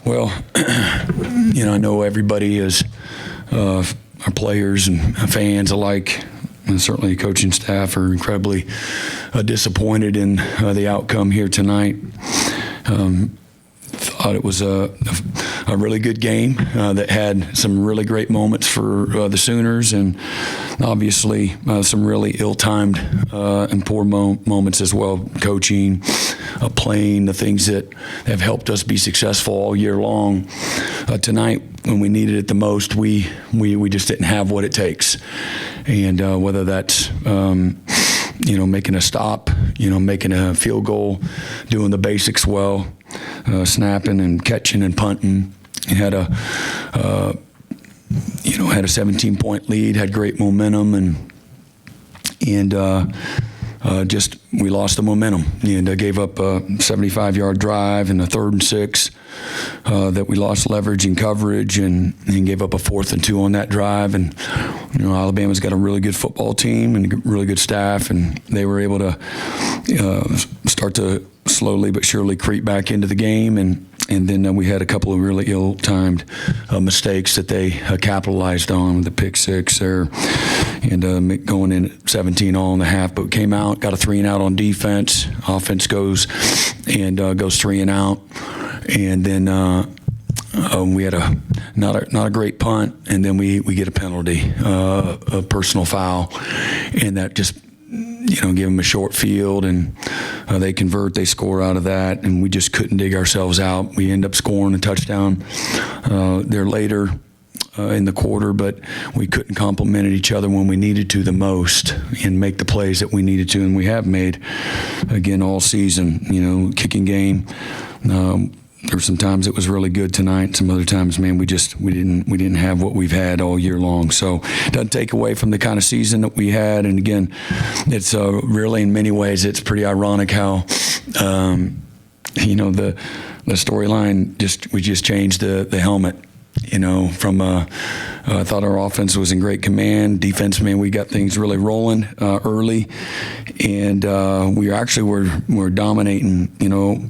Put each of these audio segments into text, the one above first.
Well, I know everybody is, our players and fans alike, and certainly coaching staff, are incredibly disappointed in the outcome here tonight. Thought it was a really good game that had some really great moments for the Sooners, and obviously some really ill-timed and poor moments as well. Coaching, playing, the things that have helped us be successful all year long. Tonight, when we needed it the most, we just didn't have what it takes, and whether that's making a stop, making a field goal, doing the basics well. Snapping and catching and punting. Had a 17-point lead, had great momentum, and just we lost the momentum and gave up a 75-yard drive and a 3rd and 6 that we lost leverage and coverage, and gave up a 4th and 2 on that drive. And Alabama's got a really good football team and a really good staff, and they were able to start to slowly but surely creep back into the game, and then we had a couple of really ill-timed mistakes that they capitalized on with the pick 6 there, and going in at 17 all in the half, but came out, got a 3-and-out on defense. Offense goes 3-and-out, and then we had not a great punt, and then we get a penalty, a personal foul, and that just give them a short field, and they convert, they score out of that, and we just couldn't dig ourselves out. We end up scoring a touchdown there later in the quarter, but we couldn't complement each other when we needed to the most and make the plays that we needed to, and we have made, again, all season. Kicking game. There were some times it was really good tonight. Some other times, man, we didn't have what we've had all year long. So it doesn't take away from the kind of season that we had. And again, it's really, in many ways, it's pretty ironic how the storyline we just changed the helmet. From I thought our offense was in great command. Defense, man, we got things really rolling early, and we were dominating,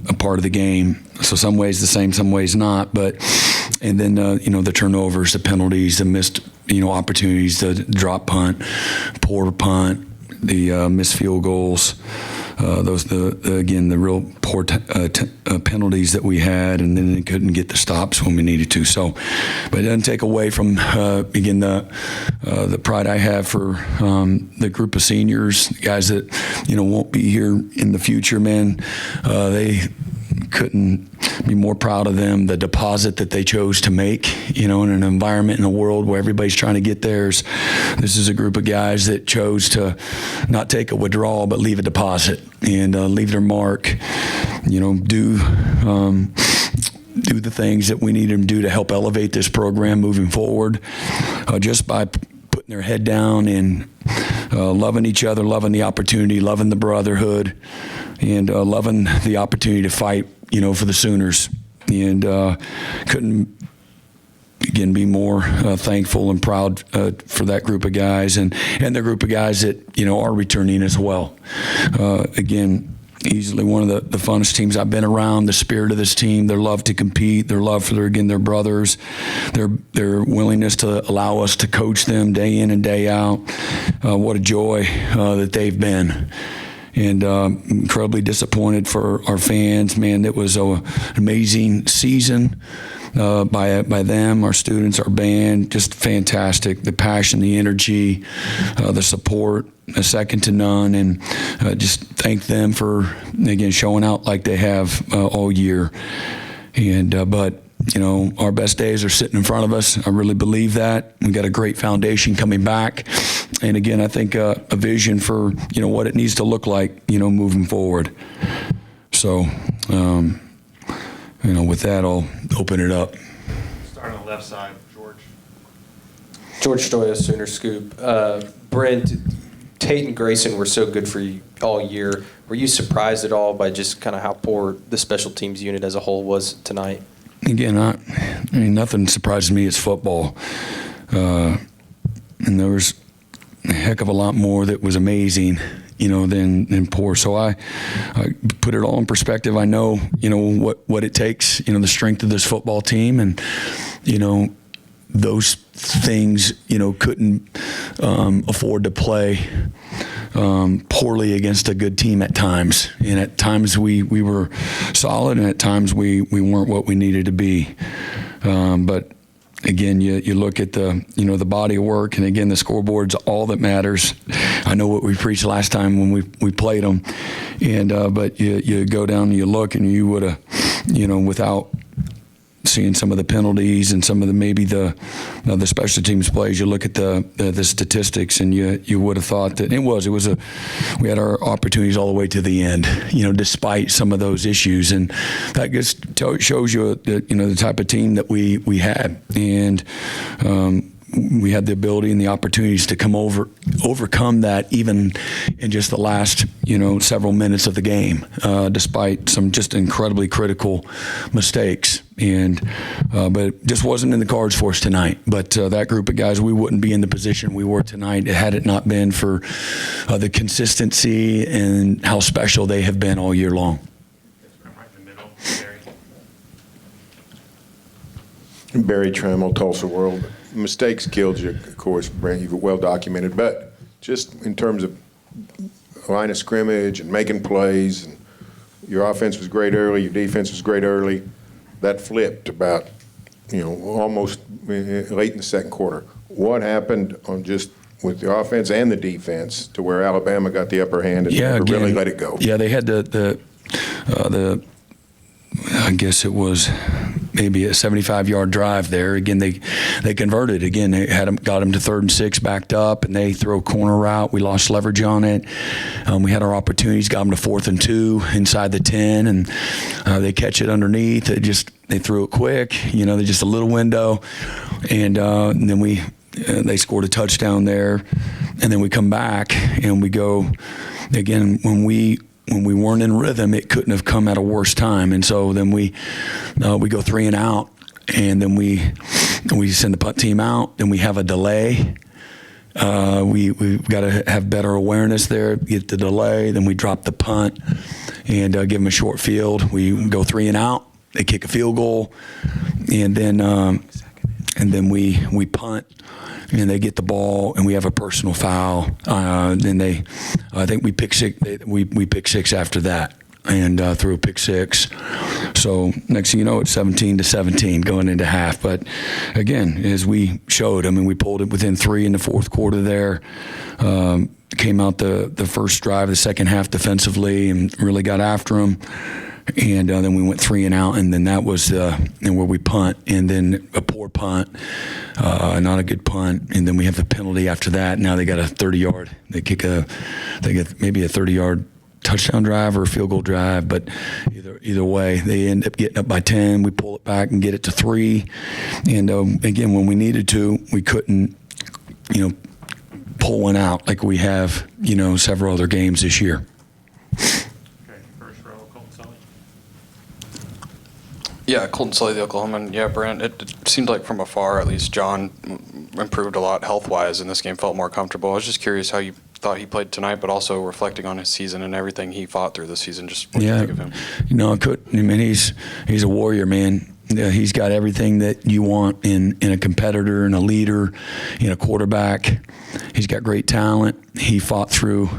a part of the game. So some ways the same, some ways not. And then the turnovers, the penalties, the missed opportunities, the drop punt, poor punt, the missed field goals. The real poor penalties that we had, and then they couldn't get the stops when we needed to. So, but it doesn't take away from the pride I have for the group of seniors, the guys that won't be here in the future. Man, they couldn't be more proud of them, the deposit that they chose to make, in an environment, in a world where everybody's trying to get theirs. This is a group of guys that chose to not take a withdrawal, but leave a deposit and leave their mark, do the things that we need them to do to help elevate this program moving forward, just by putting their head down and loving each other, loving the opportunity, loving the brotherhood, and loving the opportunity to fight, for the Sooners. And couldn't, again, be more thankful and proud for that group of guys and the group of guys that, are returning as well. Again, easily one of the funnest teams I've been around. The spirit of this team, their love to compete, their love for their brothers, their willingness to allow us to coach them day in and day out. What a joy that they've been. And incredibly disappointed for our fans. Man, it was an amazing season by them, our students, our band. Just fantastic. The passion, the energy, the support, second to none. And just thank them for, again, showing out like they have all year. And but our best days are sitting in front of us. I really believe that. We got a great foundation coming back. And again, I think a vision for, what it needs to look like, moving forward. So, with that, I'll open it up. Start on the left side, George. George Stoya, Sooner Scoop. Brent, Tate and Grayson were so good for you all year. Were you surprised at all by just kind of how poor the special teams unit as a whole was tonight? Again, nothing surprises me. It's football. And there was a heck of a lot more that was amazing, than poor. So I put it all in perspective. I know, what it takes, the strength of this football team, and, those things, couldn't afford to play poorly against a good team at times. And at times we were solid, and at times we weren't what we needed to be. But again, you look at the body of work, and again, the scoreboard's all that matters. I know what we preached last time when we played them, and but you go down and you look, and you would have, without seeing some of the penalties and some of the special teams plays, you look at the statistics, and you would have thought that we had our opportunities all the way to the end, despite some of those issues, and that just shows you the type of team that we had, and we had the ability and the opportunities to overcome that even in just the last several minutes of the game, despite some just incredibly critical mistakes. And but it just wasn't in the cards for us tonight. But that group of guys, we wouldn't be in the position we were tonight had it not been for the consistency and how special they have been all year long. Right in the middle, Barry Trammell, Tulsa World. Mistakes killed you, of course, Brent. You've well documented. But just in terms of line of scrimmage and making plays, and your offense was great early, your defense was great early. That flipped about, almost late in the second quarter. What happened with the offense and the defense to where Alabama got the upper hand and really let it go? Yeah, they had the I guess it was maybe a 75-yard drive there. Again, they converted. Again, they got them to 3rd and 6, backed up, and they throw a corner route. We lost leverage on it. We had our opportunities, got them to 4th and 2 inside the 10, and they catch it underneath. They threw it quick. They just a little window, and then they scored a touchdown there, and then we come back and we go again when we weren't in rhythm, it couldn't have come at a worse time. And so then we go 3 and out, and then we send the punt team out. Then we have a delay. We've got to have better awareness there, get the delay. Then we drop the punt and give them a short field. We go 3 and out. They kick a field goal, and then we punt. And they get the ball, and we have a personal foul. Then I think we pick 6. We pick 6 after that, and threw a pick 6. So next thing you know, it's 17-17 going into half. But again, as we showed, we pulled it within 3 in the fourth quarter. There came out the first drive, the second half defensively, and really got after them. And then we went 3 and out, and then that was where we punt, and then a poor punt, not a good punt, and then we have the penalty after that. Now they got a 30-yard. They get maybe a 30-yard touchdown drive or a field goal drive, but either way, they end up getting up by 10. We pull it back and get it to 3, and again, when we needed to, we couldn't, pull one out like we have, several other games this year. Yeah, Colton Sully, the Oklahoman. Yeah, Brent, it seemed like from afar, at least, John improved a lot health-wise, and this game felt more comfortable. I was just curious how you thought he played tonight, but also reflecting on his season and everything he fought through this season. Just what do you think of him? He's a warrior, man. He's got everything that you want in a competitor and a leader, in a quarterback. He's got great talent. He fought through.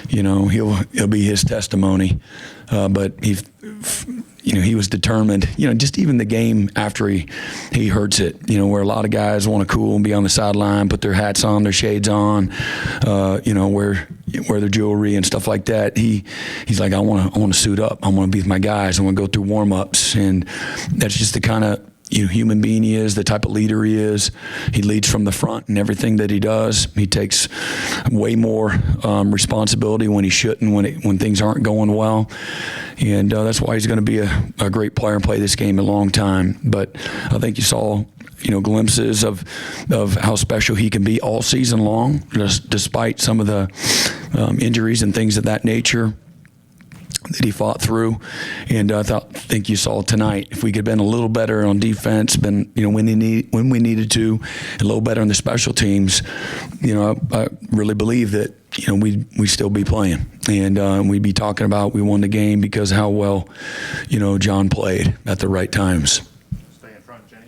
He'll be his testimony, but he was determined. Just even the game after he hurts it. Where a lot of guys want to cool and be on the sideline, put their hats on, their shades on, wear their jewelry and stuff like that. He's like, I want to suit up. I want to be with my guys. I want to go through warm-ups, and that's just the kind of human being he is, the type of leader he is. He leads from the front in everything that he does. He takes way more responsibility when he shouldn't, when things aren't going well. And that's why he's going to be a great player and play this game a long time. But I think you saw glimpses of how special he can be all season long, just despite some of the injuries and things of that nature that he fought through. And I think you saw tonight, if we could have been a little better on defense, when we needed to, a little better on the special teams, I really believe that we'd still be playing, and we'd be talking about we won the game because how well, John played at the right times. Stay in front, Jenny.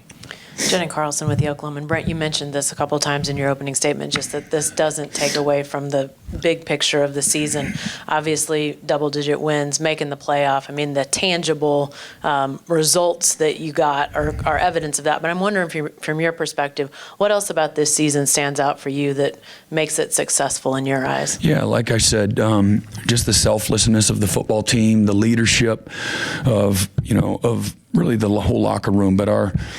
Jenny Carlson with the Oklahoma. And Brent, you mentioned this a couple of times in your opening statement, just that this doesn't take away from the big picture of the season. Obviously, double-digit wins, making the playoff. I mean, the tangible results that you got are evidence of that. But I'm wondering, from your perspective, what else about this season stands out for you that makes it successful in your eyes? Yeah, like I said, just the selflessness of the football team, the leadership of really the whole locker room, but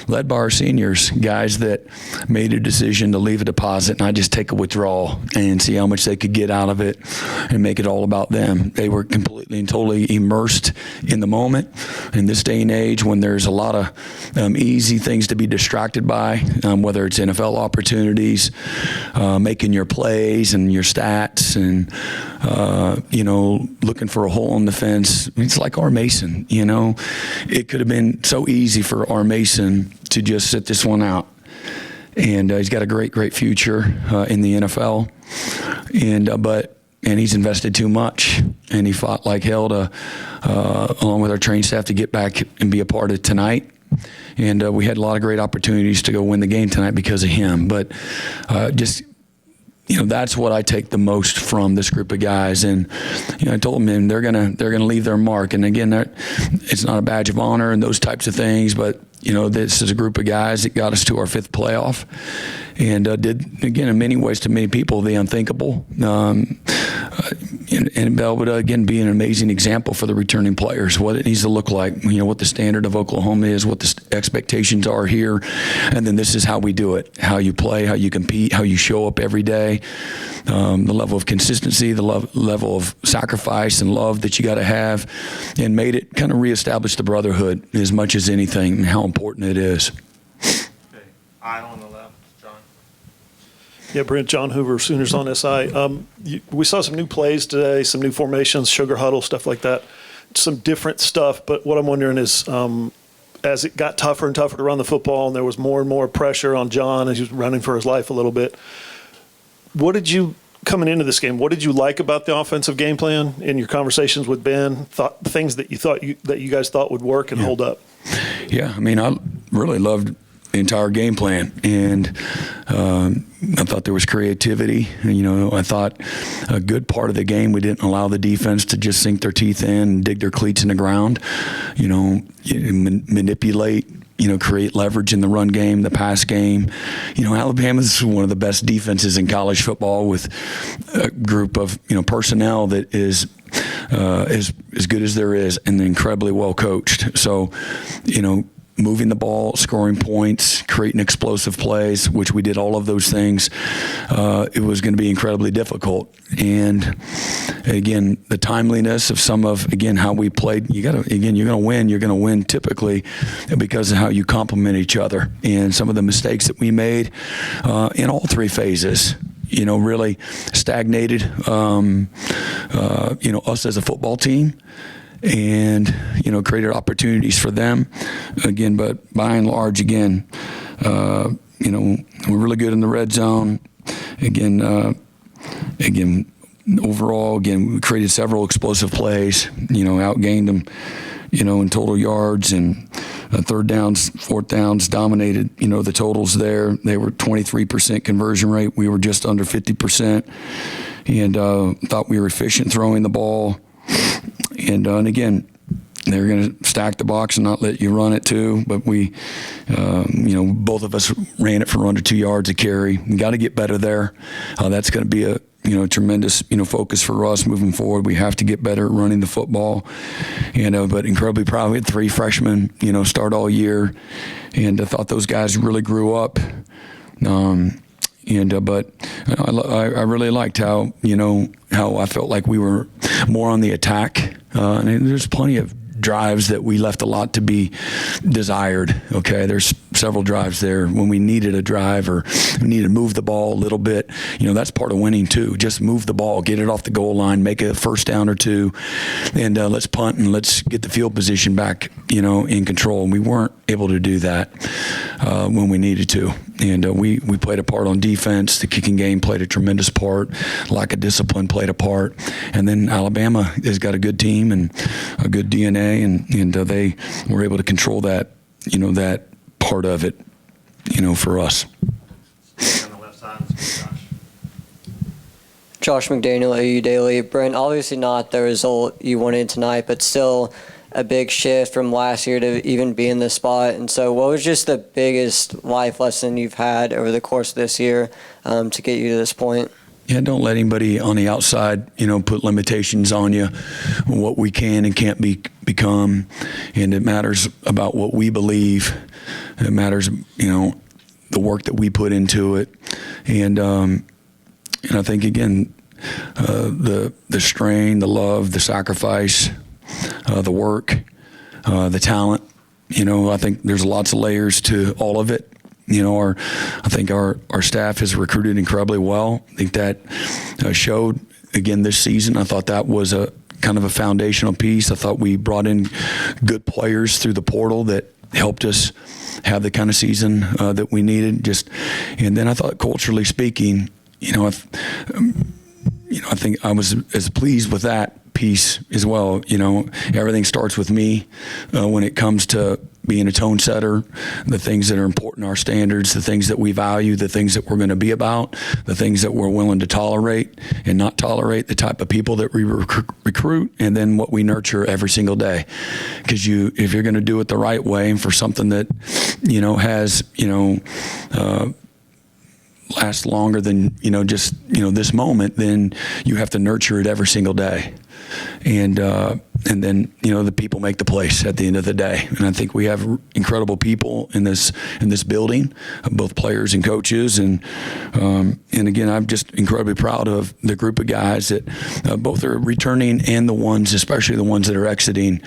led by our seniors, guys that made a decision to leave a deposit, not just take a withdrawal and see how much they could get out of it and make it all about them. They were completely and totally immersed in the moment. In this day and age, when there's a lot of easy things to be distracted by, whether it's NFL opportunities, making your plays and your stats, and looking for a hole in the fence. It's like R. Mason. It could have been so easy for R. Mason to just sit this one out. And he's got a great future in the NFL. And he's invested too much. And he fought like hell to, along with our training staff, to get back and be a part of tonight. And we had a lot of great opportunities to go win the game tonight because of him. But that's what I take the most from this group of guys. And I told them they're gonna leave their mark. And again, it's not a badge of honor and those types of things, but this is a group of guys that got us to our 5th playoff, and did, again, in many ways, to many people, the unthinkable. And Bell would, again, be an amazing example for the returning players, what it needs to look like, what the standard of Oklahoma is, what the expectations are here, and then this is how we do it, how you play, how you compete, how you show up every day, the level of consistency, the level of sacrifice and love that you got to have, and made it kind of reestablish the brotherhood as much as anything, and how important it is. Okay, aisle on the left, John. Yeah, Brent, John Hoover, Sooners on SI. We saw some new plays today, some new formations, sugar huddle, stuff like that, some different stuff. But what I'm wondering is, as it got tougher and tougher to run the football, and there was more and more pressure on John as he was running for his life a little bit, coming into this game, what did you like about the offensive game plan in your conversations with Ben? Things that you guys thought would work and hold up? Yeah, I mean, I really loved the entire game plan, and I thought there was creativity. And, I thought a good part of the game, we didn't allow the defense to just sink their teeth in and dig their cleats in the ground. Manipulate. Create leverage in the run game, the pass game. Alabama's one of the best defenses in college football, with a group of personnel that is as good as there is, and incredibly well coached. So, moving the ball, scoring points, creating explosive plays, which we did all of those things, it was going to be incredibly difficult. And again, the timeliness of how we played, you're going to win typically because of how you complement each other. And some of the mistakes that we made in all 3 phases, really stagnated, us as a football team, and created opportunities for them again. But by and large, again, we're really good in the red zone. Overall, we created several explosive plays. Outgained them, in total yards, and third downs, fourth downs, dominated. The totals there. They were 23% conversion rate. We were just under 50%, and thought we were efficient throwing the ball. And again, they're going to stack the box and not let you run it too. But we, both of us ran it for under 2 yards a carry. We got to get better there. That's going to be a tremendous focus for us moving forward. We have to get better at running the football. But incredibly proud. We had 3 freshmen start all year, and I thought those guys really grew up. But I really liked how I felt like we were more on the attack. And there's plenty of drives that we left a lot to be desired. Okay, there's several drives there when we needed a drive or we needed to move the ball a little bit. That's part of winning too. Just move the ball, get it off the goal line, make a first down or two, and let's punt and let's get the field position back, in control. And we weren't able to do that when we needed to. And we played a part on defense. The kicking game played a tremendous part. Lack of discipline played a part. And then Alabama has got a good team and a good DNA, and they were able to control that, that part of it, for us. On the left side, let's go, Josh McDaniel, AU Daily. Brent, obviously not the result you wanted tonight, but still a big shift from last year to even be in this spot. And so what was just the biggest life lesson you've had over the course of this year to get you to this point? Yeah, don't let anybody on the outside, put limitations on you, on what we can and can't become. And it matters about what we believe. It matters, the work that we put into it. And I think, again, the strain, the love, the sacrifice, the work, the talent, I think there's lots of layers to all of it. I think our staff has recruited incredibly well. I think that showed again this season. I thought that was a kind of a foundational piece. I thought we brought in good players through the portal that helped us have the kind of season that we needed. And then I thought culturally speaking, I think I was as pleased with that piece as well. Everything starts with me when it comes to being a tone setter, the things that are important, our standards, the things that we value, the things that we're going to be about, the things that we're willing to tolerate and not tolerate, the type of people that we recruit, and then what we nurture every single day. Because if you're going to do it the right way and for something that, has, lasts longer than, just, this moment, then you have to nurture it every single day. And then, the people make the place at the end of the day. And I think we have incredible people in this building, both players and coaches. And again, I'm just incredibly proud of the group of guys that both are returning and the ones, especially the ones that are exiting.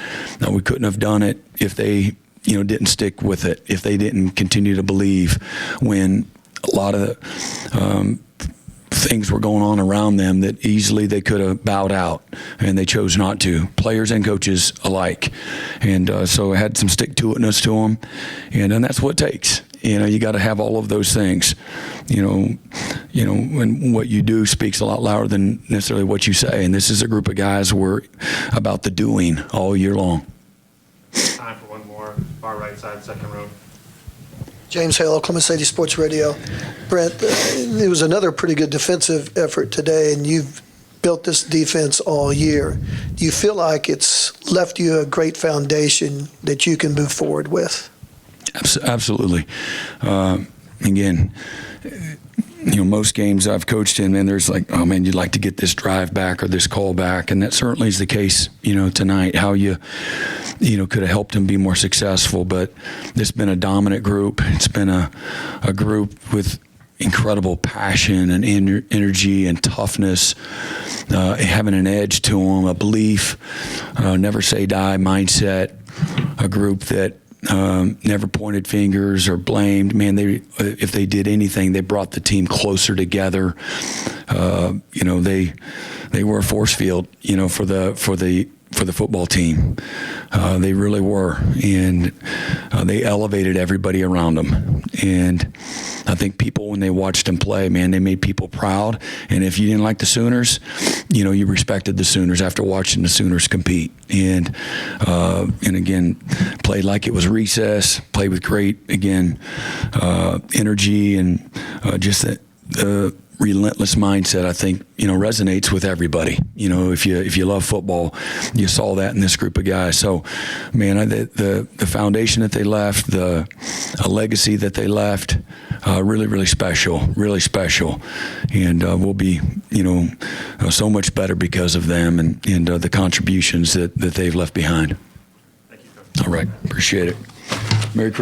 We couldn't have done it if they, didn't stick with it, if they didn't continue to believe when a lot of things were going on around them that easily they could have bowed out, and they chose not to, players and coaches alike. And so it had some stick-to-itness to them, and that's what it takes. You got to have all of those things. When what you do speaks a lot louder than necessarily what you say. And this is a group of guys who are about the doing all year long. Time for one more. Far right side, second row. James Hale, Oklahoma City Sports Radio. Brent, it was another pretty good defensive effort today, and you've built this defense all year. Do you feel like it's left you a great foundation that you can move forward with? Absolutely. Again, most games I've coached in, and there's like, oh man, you'd like to get this drive back or this call back, and that certainly is the case, tonight. How you could have helped him be more successful, but it's been a dominant group. It's been a group with incredible passion and energy and toughness, having an edge to them, a belief, never say die mindset, a group that never pointed fingers or blamed. Man, if they did anything, they brought the team closer together. They were a force field, for the football team. They really were, and they elevated everybody around them. And I think people, when they watched them play, man, they made people proud. And if you didn't like the Sooners, you respected the Sooners after watching the Sooners compete. And again, played like it was recess, played with great, again, energy and just the relentless mindset, I think, resonates with everybody. If you love football, you saw that in this group of guys. So, man, the foundation that they left, the legacy that they left, really, really special, and we'll be, so much better because of them and the contributions that they've left behind. Thank you, Coach. All right, appreciate it. Merry Christmas.